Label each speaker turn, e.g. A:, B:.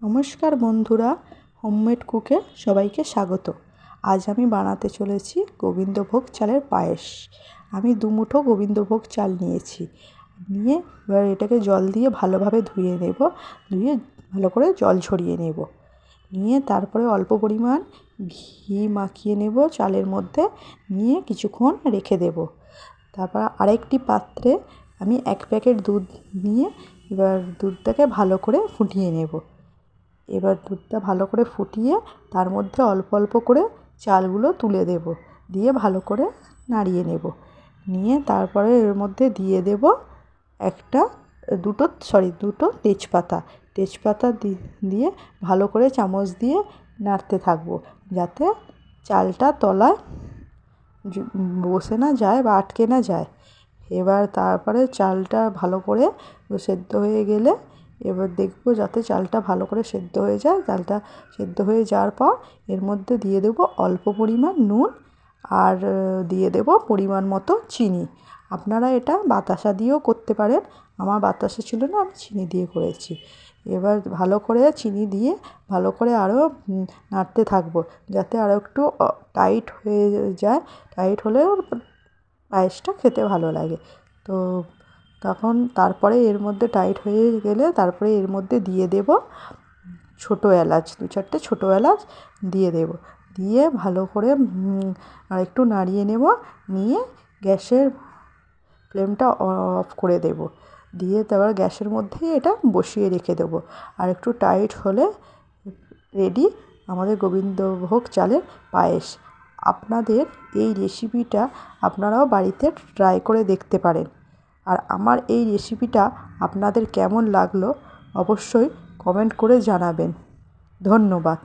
A: নমস্কার বন্ধুরা, হোমমেড কুকে সবাইকে স্বাগত। আজ আমি বানাতে চলেছি গোবিন্দভোগ চালের পায়েস। আমি 2 মুঠো গোবিন্দভোগ চাল নিয়েছি। নিয়ে এবার এটাকে জল দিয়ে ভালোভাবে ধুয়ে নেব। ধুয়ে ভালো করে জল ঝরিয়ে নেব। নিয়ে তারপরে অল্প পরিমাণ ঘি মাখিয়ে নেব চালের মধ্যে, নিয়ে কিছুক্ষণ রেখে দেব। তারপর আরেকটি পাত্রে আমি 1 প্যাকেট দুধ নিয়ে এবার দুধটাকে ভালো করে ফুটিয়ে নেব। এবার দুধটা ভালো করে ফুটিয়ে তার মধ্যে অল্প অল্প করে চালগুলো তুলে দেব, দিয়ে ভালো করে নাড়িয়ে নেব। নিয়ে তারপরে এর মধ্যে দিয়ে দেব দুটো তেজপাতা দিয়ে ভালো করে চামচ দিয়ে নাড়তে থাকবো, যাতে চালটা তলায় বসে না যায় বা আটকে না যায়। এবার তারপরে চালটা ভালো করে সেদ্ধ হয়ে গেলে এবার দেখবো যাতে চালটা ভালো করে সেদ্ধ হয়ে যায়। চালটা সেদ্ধ হয়ে যাওয়ার পর এর মধ্যে দিয়ে দেবো অল্প পরিমাণ নুন আর দিয়ে দেবো পরিমাণ মতো চিনি। আপনারা এটা বাতাসা দিয়েও করতে পারেন। আমার বাতাসা ছিল না, আমি চিনি দিয়ে করেছি। এবার ভালো করে চিনি দিয়ে ভালো করে আরও নাড়তে থাকবো, যাতে আরও একটু টাইট হয়ে যায়। টাইট হলে পায়েসটা খেতে ভালো লাগে। তো তারপরে এর মধ্যে টাইট হয়ে গেলে তারপরে এর মধ্যে দিয়ে দেব ছোটো এলাচ, 2-4টে ছোটো এলাচ দিয়ে দেব। দিয়ে ভালো করে আরেকটু নাড়িয়ে নেব। নিয়ে গ্যাসের ফ্লেমটা অফ করে দেব। দিয়ে তারপর গ্যাসের মধ্যেই এটা বসিয়ে রেখে দেবো। আর একটু টাইট হলে রেডি আমাদের গোবিন্দভোগ চালের পায়েস। আপনাদের এই রেসিপিটা আপনারাও বাড়িতে ট্রাই করে দেখতে পারেন। আর আমার এই রেসিপিটা আপনাদের কেমন লাগলো অবশ্যই কমেন্ট করে জানাবেন। ধন্যবাদ।